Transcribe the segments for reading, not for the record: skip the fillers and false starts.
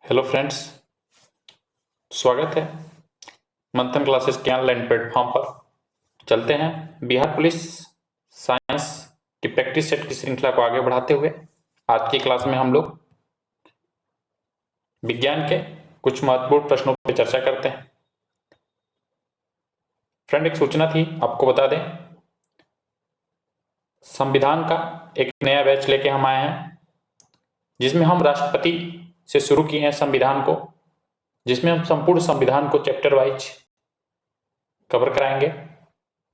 Hello friends, स्वागत है मंथन क्लासेस के ऑनलाइन प्लेटफॉर्म पर। चलते हैं बिहार पुलिस साइंस की प्रैक्टिस सेट की श्रृंखला को आगे बढ़ाते हुए। आज की क्लास में हम लोग विज्ञान के कुछ महत्वपूर्ण प्रश्नों पर चर्चा करते हैं। फ्रेंड, एक सूचना थी, आपको बता दें, संविधान का एक नया बैच लेके हम आए हैं, जिसमें हम राष्ट्रपति से शुरू किए हैं संविधान को, जिसमें हम संपूर्ण संविधान को चैप्टर वाइज कवर कराएंगे,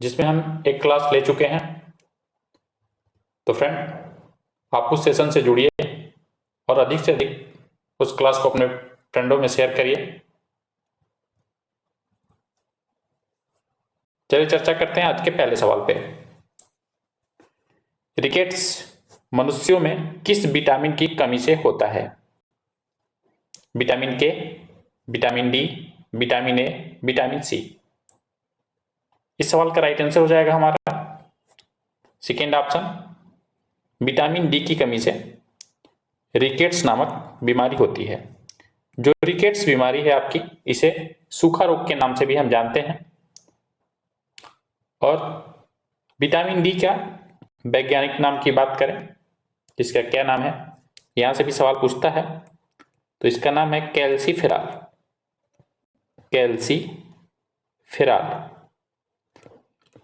जिसमें हम एक क्लास ले चुके हैं। तो फ्रेंड, आप उस सेशन से जुड़िए और अधिक से अधिक उस क्लास को अपने फ्रेंडों में शेयर करिए। चलिए चर्चा करते हैं आज के पहले सवाल पे। रिकेट्स मनुष्यों में किस विटामिन की कमी से होता है? Vitamin K, vitamin D, vitamin A, vitamin C. इस सवाल का राइट आंसर हो जाएगा हमारा सेकेंड ऑप्शन, विटामिन डी की कमी से रिकेट्स नामक बीमारी होती है। जो रिकेट्स बीमारी है आपकी, इसे सूखा रोग के नाम से भी हम जानते हैं। और विटामिन डी का वैज्ञानिक नाम की बात करें, इसका क्या नाम है, यहां से भी सवाल पूछता है, तो इसका नाम है कैल्सीफेरॉल। कैल्सीफेरॉल।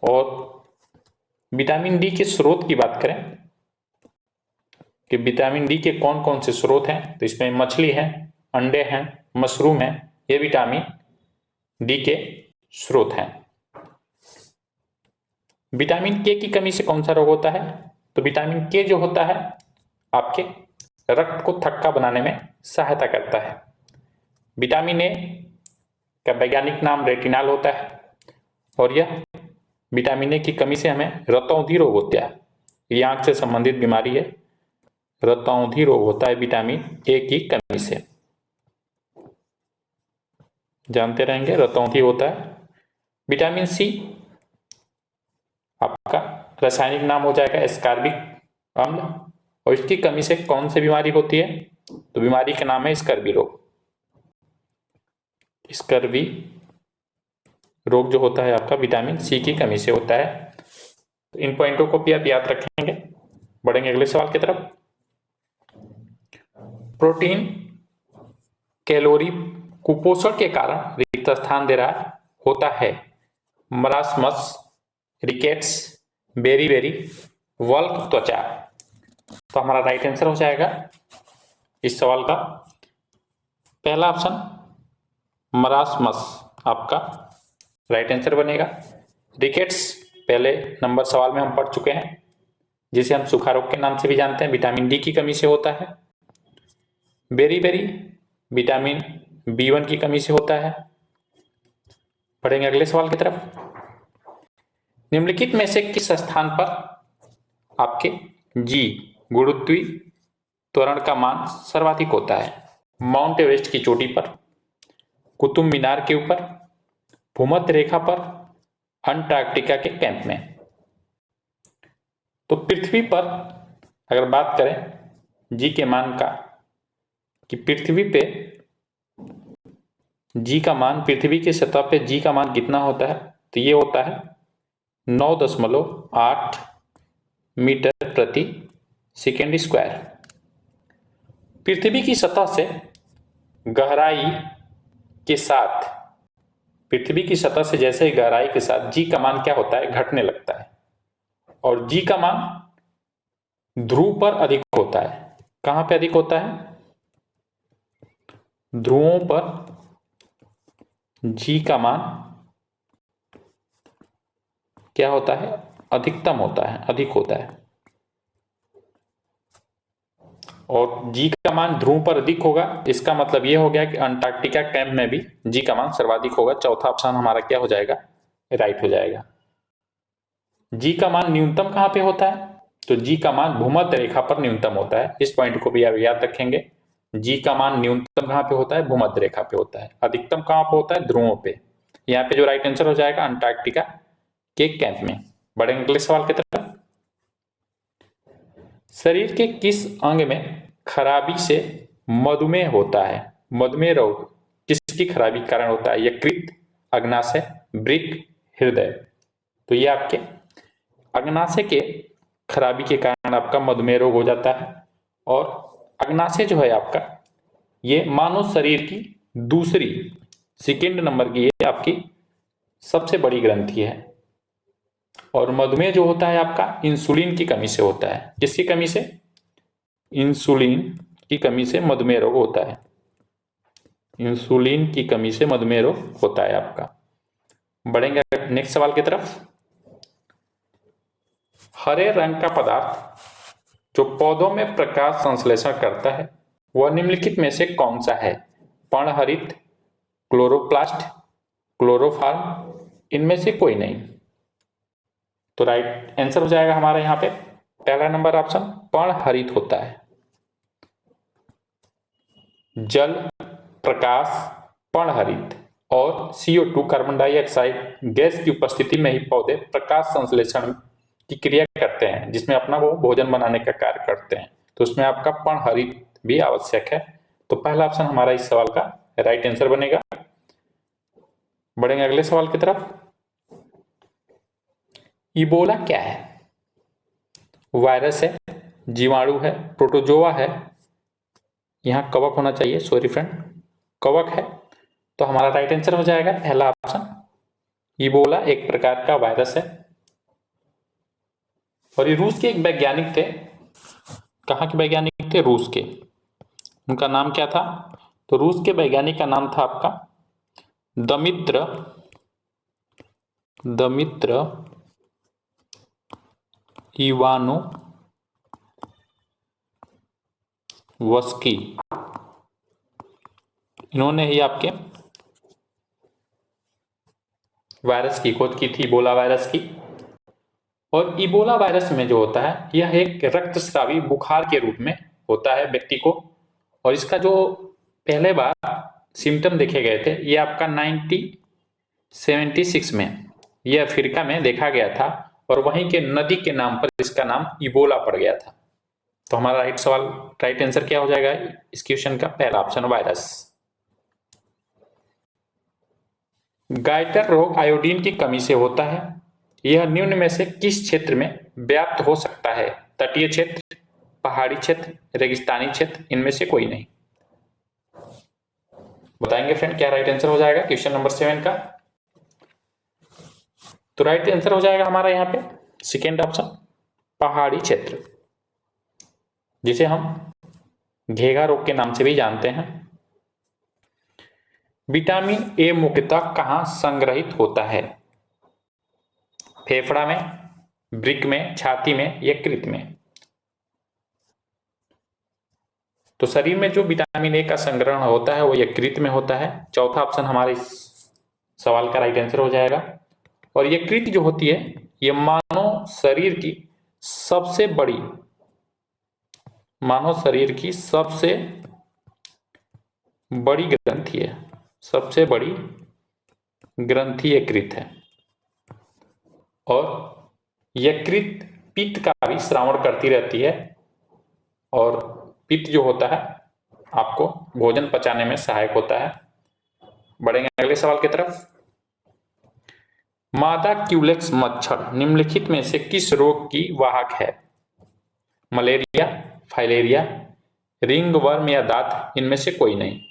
और विटामिन डी के स्रोत की बात करें कि विटामिन डी के कौन कौन से स्रोत हैं, तो इसमें मछली है, अंडे हैं, मशरूम है, ये विटामिन डी के स्रोत हैं। विटामिन के की कमी से कौन सा रोग होता है? तो विटामिन के जो होता है आपके रक्त को थक्का बनाने में सहायता करता है। विटामिन ए का वैज्ञानिक नाम रेटिनॉल होता है, और यह विटामिन ए की कमी से हमें रतौंधी रोग होता है। ये आंख से संबंधित बीमारी है, रतौंधी रोग होता है विटामिन ए की कमी से। जानते रहेंगे, रतौंधी होता है। विटामिन सी आपका रासायनिक नाम हो जाएगा एस्कॉर्बिक अम्ल, और इसकी कमी से कौन सी बीमारी होती है? तो बीमारी का नाम है स्कर्वी रोग। स्कर्वी रोग जो होता है आपका विटामिन सी की कमी से होता है। तो इन पॉइंटों को भी आप याद रखेंगे। बढ़ेंगे अगले सवाल की तरफ। प्रोटीन कैलोरी कुपोषण के कारण रिक्त स्थान दे रहा होता है। मरासमस, रिकेट्स, बेरी, वल्क त्वचा। तो हमारा राइट आंसर हो जाएगा इस सवाल का पहला ऑप्शन, मरासमस आपका राइट आंसर बनेगा। रिकेट्स पहले नंबर सवाल में हम पढ़ चुके हैं, जिसे हम सूखा रोग के नाम से भी जानते हैं, विटामिन डी की कमी से होता है। बेरी विटामिन B1 की कमी से होता है। पढ़ेंगे अगले सवाल की तरफ। निम्नलिखित में से किस स्थान पर आपके जी गुरुत्वीय त्वरण का मान सर्वाधिक होता है? माउंट एवरेस्ट की चोटी पर, कुतुब मीनार के ऊपर, भूमध्य रेखा पर, अंटार्कटिका के कैंप में। तो पृथ्वी पर अगर बात करें जी के मान का, कि पृथ्वी पे जी का मान, पृथ्वी की सतह पे जी का मान कितना होता है, तो ये होता है 9.8 मीटर प्रति सेकेंड स्क्वायर। पृथ्वी की सतह से गहराई के साथ, पृथ्वी की सतह से जैसे ही गहराई के साथ जी का मान क्या होता है, घटने लगता है। और जी का मान ध्रुव पर अधिक होता है। कहां पे अधिक होता है? ध्रुवों पर जी का मान क्या होता है? अधिकतम होता है, अधिक होता है। और जी का मान ध्रुव पर अधिक होगा, इसका मतलब यह हो गया कि अंटार्कटिका कैंप में भी जी का मान सर्वाधिक होगा। चौथा ऑप्शन हमारा क्या हो जाएगा? राइट हो जाएगा। जी का मान न्यूनतम कहां पे होता है? तो जी का मान भूमध्य रेखा पर न्यूनतम होता है। इस पॉइंट को भी आप याद रखेंगे। जी का मान न्यूनतम कहां पे होता है? भूमध्य रेखा पे होता है। अधिकतम कहां पे होता है? ध्रुवों पे। यहाँ पे जो राइट आंसर हो जाएगा अंटार्कटिका के कैंप में। बढ़ेंगे अगले सवाल की तरफ। शरीर के किस अंग में खराबी से मधुमेह होता है? मधुमेह रोग किसकी खराबी के कारण होता है? यकृत, अग्नाशय, वृक्क, हृदय। तो ये आपके अग्नाशय के खराबी के कारण आपका मधुमेह रोग हो जाता है। और अग्नाशय जो है आपका, ये मानव शरीर की दूसरी, सेकेंड नंबर की ये आपकी सबसे बड़ी ग्रंथि है। और मधुमेह जो होता है आपका इंसुलिन की कमी से होता है। किसकी कमी से? इंसुलिन की कमी से मधुमेह रोग होता है। इंसुलिन की कमी से मधुमेह रोग होता है आपका। बढ़ेंगे नेक्स्ट सवाल की तरफ। हरे रंग का पदार्थ जो पौधों में प्रकाश संश्लेषण करता है वह निम्नलिखित में से कौन सा है? पर्णहरित, क्लोरोप्लास्ट, क्लोरोफॉर्म, इनमें से कोई नहीं। तो राइट आंसर हो जाएगा हमारा यहाँ पे पहला नंबर ऑप्शन, पर्णहरित होता है। जल, प्रकाश, पर्णहरित और CO2 कार्बन डाइऑक्साइड गैस की उपस्थिति में ही पौधे प्रकाश संश्लेषण की क्रिया करते हैं, जिसमें अपना वो भोजन बनाने का कार्य करते हैं। तो उसमें आपका पर्णहरित भी आवश्यक है। तो पहला ऑप्शन हमारा इस सवाल का राइट आंसर बनेगा। बढ़ेंगे अगले सवाल की तरफ। इबोला क्या है? वायरस है, जीवाणु है, प्रोटोजोआ है, यहाँ कवक होना चाहिए, सॉरी फ्रेंड, कवक है। तो हमारा राइट आंसर हो जाएगा पहला ऑप्शन, इबोला एक प्रकार का वायरस है। और ये रूस के एक वैज्ञानिक थे। कहाँ के वैज्ञानिक थे? रूस के। उनका नाम क्या था? तो रूस के वैज्ञानिक का नाम था आपका दमित्र इवानोवस्की। इन्होंने ही आपके वायरस की खोज की थी, इबोला वायरस की। और इबोला वायरस में जो होता है यह एक रक्तस्रावी बुखार के रूप में होता है व्यक्ति को। और इसका जो पहले बार सिम्टम देखे गए थे ये आपका 1976 में यह अफ्रीका में देखा गया था। और वहीं के नदी के नाम पर इसका नाम इबोला पड़ गया था। तो हमारा राइट आंसर क्या हो जाएगा इस क्वेश्चन का? पहला ऑप्शन, वायरस। गाइटर रोग आयोडीन की कमी से होता है। यह निम्न में से किस क्षेत्र में व्याप्त हो सकता है? तटीय क्षेत्र, पहाड़ी क्षेत्र, रेगिस्तानी क्षेत्र, इनमें से कोई नहीं। बताएंगे फ्रेंड क्या राइट आंसर हो जाएगा क्वेश्चन नंबर 7 का? तो राइट आंसर हो जाएगा हमारा यहाँ पे सेकेंड ऑप्शन, पहाड़ी क्षेत्र, जिसे हम घेघा रोग के नाम से भी जानते हैं। विटामिन ए मुख्यतः कहाँ संग्रहित होता है? फेफड़ा में, वृक्क में, छाती में, यकृत में। तो शरीर में जो विटामिन ए का संग्रहण होता है वो यकृत में होता है। चौथा ऑप्शन हमारे इस सवाल का राइट आंसर हो जाएगा। और यकृत जो होती है ये मानव शरीर की सबसे बड़ी ग्रंथि है। सबसे बड़ी ग्रंथि यकृत है। और यकृत पित्त का भी श्रावण करती रहती है। और पित्त जो होता है आपको भोजन पचाने में सहायक होता है। बढ़ेंगे अगले सवाल की तरफ। मादा क्यूलेक्स मच्छर निम्नलिखित में से किस रोग की वाहक है? मलेरिया, फाइलेरिया, रिंग वर्म या दांत, इनमें से कोई नहीं।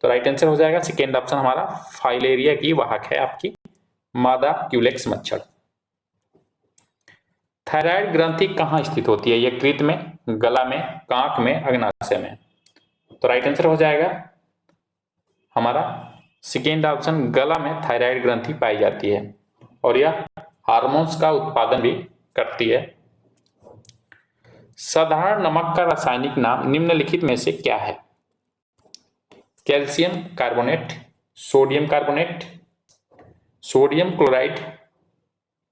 तो राइट आंसर हो जाएगा सेकेंड ऑप्शन हमारा, फाइलेरिया की वाहक है आपकी मादा क्यूलेक्स मच्छर। थायराइड ग्रंथि कहाँ स्थित होती है? यकृत में, गला में, कांक में, अग्नाशय में। तो राइट आंसर हो जाएगा हमारा सेकेंड ऑप्शन, गला में थायराइड ग्रंथि पाई जाती है। और यह हार्मोन्स का उत्पादन भी करती है। साधारण नमक का रासायनिक नाम निम्नलिखित में से क्या है? Calcium carbonate, sodium carbonate, sodium chloride,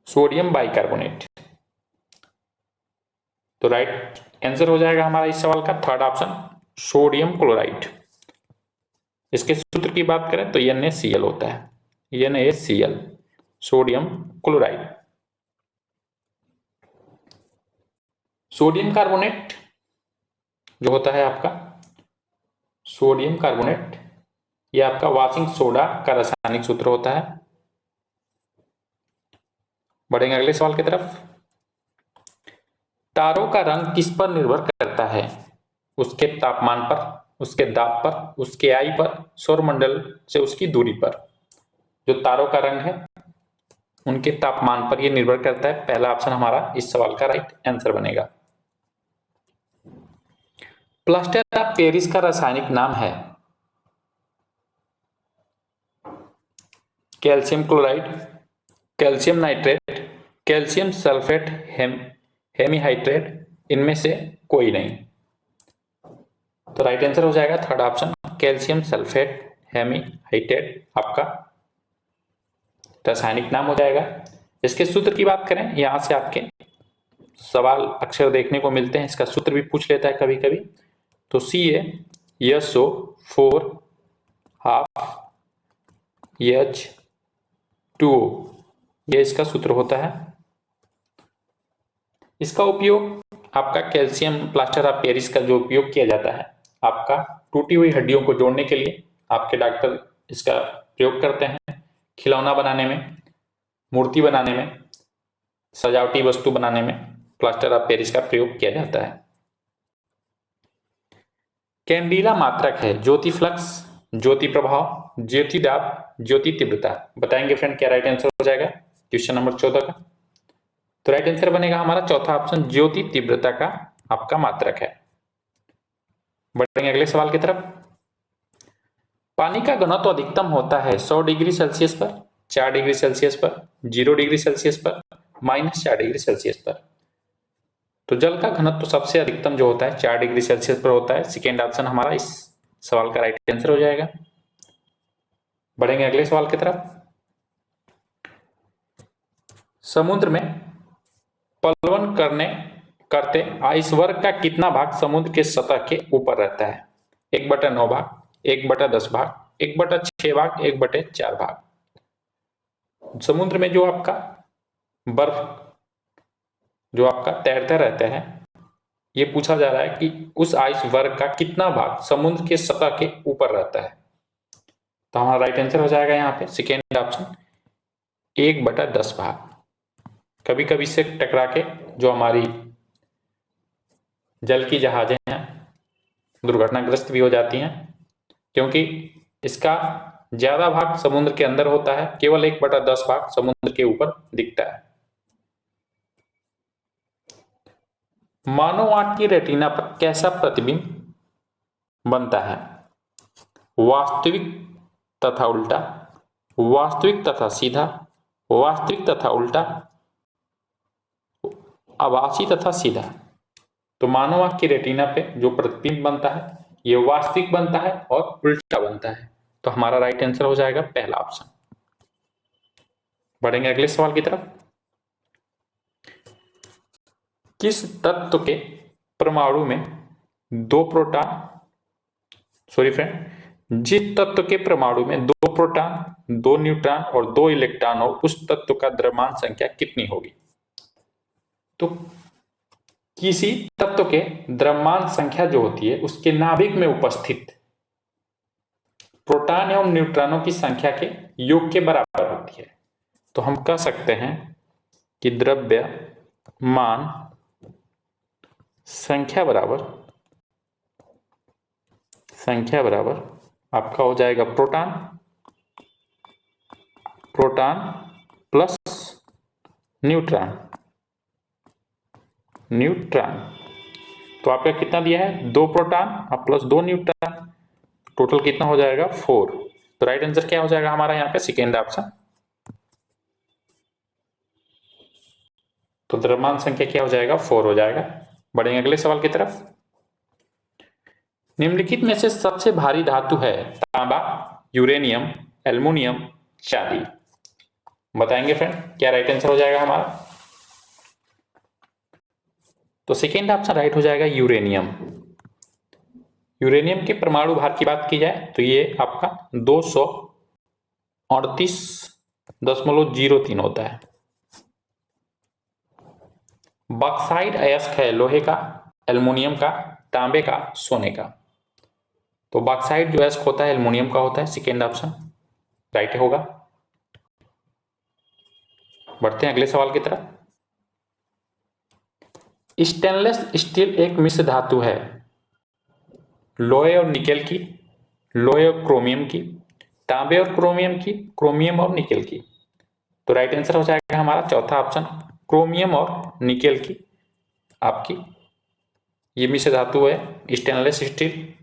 sodium bicarbonate. तो राइट आंसर हो जाएगा हमारा इस सवाल का थर्ड ऑप्शन, सोडियम क्लोराइड। इसके सूत्र की बात करें तो NaCl होता है, NaCl, sodium chloride. Sodium carbonate जो होता है आपका, सोडियम कार्बोनेट यह आपका वॉशिंग सोडा का रासायनिक सूत्र होता है। बढ़ेंगे अगले सवाल की तरफ। तारों का रंग किस पर निर्भर करता है? उसके तापमान पर, उसके दाब पर, उसके आई पर, सौरमंडल से उसकी दूरी पर। जो तारों का रंग है उनके तापमान पर यह निर्भर करता है। पहला ऑप्शन हमारा इस सवाल का राइट आंसर बनेगा। प्लास्टर ऑफ पेरिस का रासायनिक नाम है calcium chloride, calcium nitrate, calcium sulphate, hemihydrate, इनमें से कोई नहीं। तो राइट आंसर हो जाएगा third option calcium sulphate hemihydrate आपका रासायनिक नाम हो जाएगा। इसके सूत्र की बात करें, यहां से आपके सवाल अक्सर देखने को मिलते हैं, इसका सूत्र भी पूछ लेता है कभी कभी। तो CaSO4 हाफ H2O ये इसका सूत्र होता है। इसका उपयोग आपका कैल्शियम प्लास्टर ऑफ पेरिस का जो उपयोग किया जाता है आपका टूटी हुई हड्डियों को जोड़ने के लिए, आपके डॉक्टर इसका प्रयोग करते हैं खिलौना बनाने में, मूर्ति बनाने में, सजावटी वस्तु बनाने में प्लास्टर ऑफ पेरिस का प्रयोग किया जाता है। कैंडिला मात्रक है ज्योति फ्लक्स, ज्योति प्रभाव, ज्योति दाब, ज्योति तीव्रता। बताएंगे फ्रेंड क्या राइट आंसर हो जाएगा क्वेश्चन नंबर 14 का? तो राइट आंसर बनेगा हमारा चौथा ऑप्शन ज्योति तीव्रता का आपका मात्रक है। बढ़ेंगे अगले सवाल की तरफ। पानी का घनत्व अधिकतम होता है 100 डिग्री सेल्सियस पर, 4 डिग्री सेल्सियस पर, 0 डिग्री सेल्सियस पर, -4 डिग्री सेल्सियस पर। तो जल का घनत्व सबसे अधिकतम जो होता है 4 डिग्री सेल्सियस पर होता है। सेकेंड ऑप्शन हमारा इस सवाल का राइट आंसर हो जाएगा। बढ़ेंगे अगले सवाल की तरफ। समुद्र में पलवन करते आइसबर्ग का कितना भाग समुद्र के सतह के ऊपर रहता है? 1/9 भाग, 1/10 भाग, 1/6 भाग, 1/4 भाग। समुद्र में जो आपका बर्फ जो आपका तैरता रहता है, ये पूछा जा रहा है कि उस आइसबर्ग का कितना भाग समुद्र के सतह के ऊपर रहता है। तो हमारा राइट आंसर हो जाएगा यहाँ पे सेकेंड ऑप्शन 1/10 भाग। कभी कभी इससे टकरा के जो हमारी जल की जहाजें हैं दुर्घटनाग्रस्त भी हो जाती हैं, क्योंकि इसका ज्यादा भाग समुद्र के अंदर होता है, केवल 1/10 भाग समुद्र के ऊपर दिखता है। मानव आंख की रेटिना पर कैसा प्रतिबिंब बनता है? वास्तविक तथा उल्टा, वास्तविक तथा सीधा, वास्तविक तथा उल्टा, आभासी तथा सीधा। तो मानव आंख की रेटिना पे जो प्रतिबिंब बनता है ये वास्तविक बनता है और उल्टा बनता है। तो हमारा राइट आंसर हो जाएगा पहला ऑप्शन। बढ़ेंगे अगले सवाल की तरफ। किस तत्व के परमाणु में दो प्रोटॉन जिस तत्व के परमाणु में 2 प्रोटॉन, 2 न्यूट्रॉन और 2 इलेक्ट्रॉन हो उस तत्व का द्रव्यमान संख्या कितनी होगी? तो किसी तत्व के द्रव्यमान संख्या जो होती है उसके नाभिक में उपस्थित प्रोटॉन एवं न्यूट्रॉनों की संख्या के योग के बराबर होती है। तो हम कह सकते हैं कि द्रव्यमान संख्या बराबर आपका हो जाएगा प्रोटॉन प्लस न्यूट्रॉन। तो आपका कितना दिया है 2 प्रोटॉन और प्लस 2 न्यूट्रॉन, टोटल कितना हो जाएगा 4। तो राइट आंसर क्या हो जाएगा हमारा यहाँ पे सेकेंड ऑप्शन। तो द्रव्यमान संख्या क्या हो जाएगा 4 हो जाएगा। बढ़ेंगे अगले सवाल की तरफ। निम्नलिखित में से सबसे भारी धातु है तांबा, यूरेनियम, एल्युमिनियम, चांदी। बताएंगे फ्रेंड क्या राइट आंसर हो जाएगा हमारा? तो सेकेंड ऑप्शन राइट हो जाएगा यूरेनियम। यूरेनियम के परमाणु भार की बात की जाए तो ये आपका 238.03 होता है। बॉक्साइट अयस्क है लोहे का, एल्युमिनियम का, तांबे का, सोने का। तो बॉक्साइट जो है होता है एल्युमिनियम का होता है, सेकेंड ऑप्शन राइट होगा। बढ़ते हैं अगले सवाल की तरफ। स्टेनलेस स्टील एक मिश्र धातु है, लोहे और निकेल की, लोहे और क्रोमियम की, तांबे और क्रोमियम की, क्रोमियम और निकेल की। तो राइट आंसर हो जाएगा हमारा चौथा ऑप्शन, क्रोमियम और निकेल की आपकी ये मिश्र धातु है स्टेनलेस स्टील।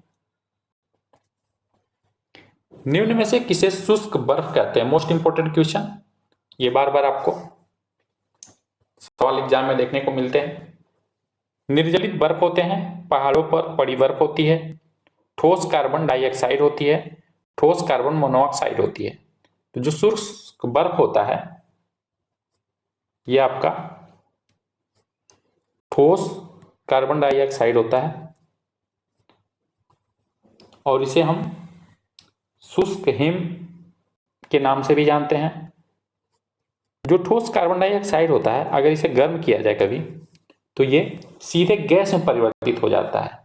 निम्न में से किसे शुष्क बर्फ कहते हैं? मोस्ट इंपोर्टेंट क्वेश्चन, ये बार बार आपको सवाल एग्जाम में देखने को मिलते हैं। निर्जलित बर्फ होते हैं, पहाड़ों पर पड़ी बर्फ होती है, ठोस कार्बन डाइऑक्साइड होती है, ठोस कार्बन मोनोऑक्साइड होती है। तो जो शुष्क बर्फ होता है ये आपका ठोस कार्बन डाइऑक्साइड होता है और इसे हम शुष्क हिम के नाम से भी जानते हैं। जो ठोस कार्बन डाइऑक्साइड होता है अगर इसे गर्म किया जाए कभी तो ये सीधे गैस में परिवर्तित हो जाता है।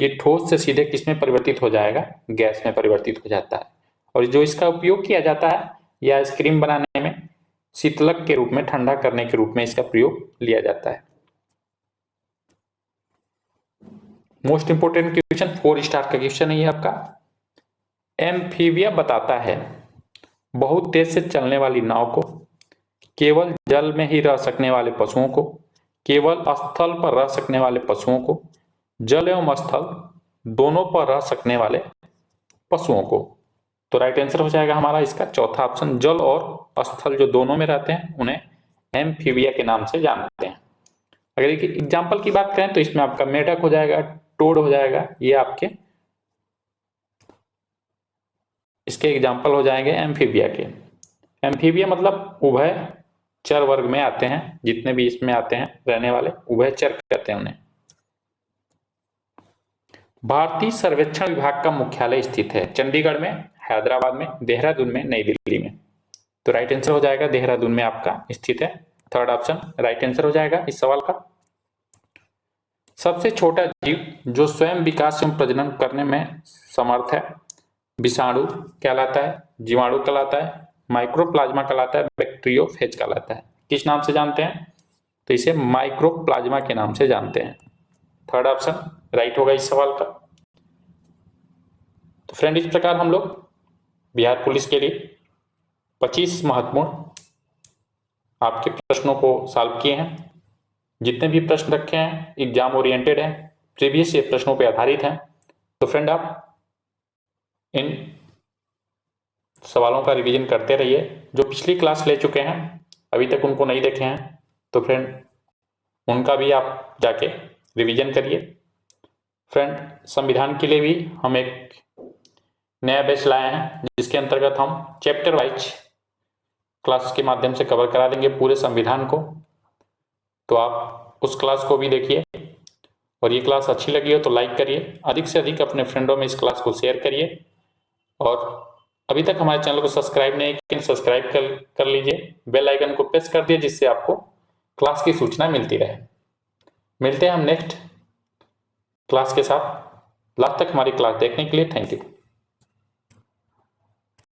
ये ठोस से सीधे किस में परिवर्तित हो जाएगा? गैस में परिवर्तित हो जाता है। और जो इसका उपयोग किया जाता है यह आइसक्रीम बनाने में शीतलक के रूप में, ठंडा करने के रूप में इसका प्रयोग लिया जाता है। मोस्ट इंपोर्टेंट क्वेश्चन, 4 स्टार का क्वेश्चन है ये आपका। एम्फीबिया बताता है बहुत तेज से चलने वाली नाव को, केवल जल में ही रह सकने वाले पशुओं को, केवल स्थल पर रह सकने वाले पशुओं को, जल एवं स्थल दोनों पर रह सकने वाले पशुओं को। तो राइट आंसर हो जाएगा हमारा इसका चौथा ऑप्शन, जल और स्थल जो दोनों में रहते हैं उन्हें एम्फीबिया के नाम से जानते हैं। अगर एक एग्जाम्पल की बात करें तो इसमें आपका मेढक हो जाएगा, टोड हो जाएगा, ये आपके इसके एग्जाम्पल हो जाएंगे एम्फीबिया के। एम्फीबिया मतलब उभयचर वर्ग में आते हैं, जितने भी इसमें आते हैं रहने वाले उभयचर कहते हैं उन्हें। भारतीय सर्वेक्षण विभाग का मुख्यालय स्थित है चंडीगढ़ में, हैदराबाद में, देहरादून में, नई दिल्ली में। तो राइट आंसर हो जाएगा देहरादून में आपका स्थित है, थर्ड ऑप्शन राइट आंसर हो जाएगा इस सवाल का। सबसे छोटा जीव जो स्वयं विकास एवं प्रजनन करने में समर्थ है, विषाणु कहलाता है, जीवाणु कहलाता है, माइक्रोप्लाज्मा कहलाता है, बैक्टीरियोफेज कहलाता है। किस नाम से जानते हैं? तो इसे माइक्रोप्लाज्मा के नाम से जानते हैं, थर्ड ऑप्शन राइट होगा इस सवाल का। तो फ्रेंड इस प्रकार हम लोग बिहार पुलिस के लिए 25 महत्वपूर्ण आपके प्रश्नों को सॉल्व किए हैं। जितने भी प्रश्न रखे हैं एग्जाम ओरिएंटेड हैं, प्रीवियस ईयर प्रश्नों पर आधारित हैं। तो फ्रेंड आप इन सवालों का रिवीजन करते रहिए। जो पिछली क्लास ले चुके हैं अभी तक उनको नहीं देखे हैं तो फ्रेंड उनका भी आप जाके रिवीजन करिए। फ्रेंड संविधान के लिए भी हम एक नया बैच लाए हैं जिसके अंतर्गत हम चैप्टर वाइज क्लास के माध्यम से कवर करा देंगे पूरे संविधान को। तो आप उस क्लास को भी देखिए और ये क्लास अच्छी लगी हो तो लाइक करिए, अधिक से अधिक अपने फ्रेंडों में इस क्लास को शेयर करिए। और अभी तक हमारे चैनल को सब्सक्राइब नहीं किया सब्सक्राइब कर लीजिए, बेल आइकन को प्रेस कर दिए जिससे आपको क्लास की सूचना मिलती रहे। मिलते हैं हम नेक्स्ट क्लास के साथ। लास्ट तक हमारी क्लास देखने के लिए थैंक यू।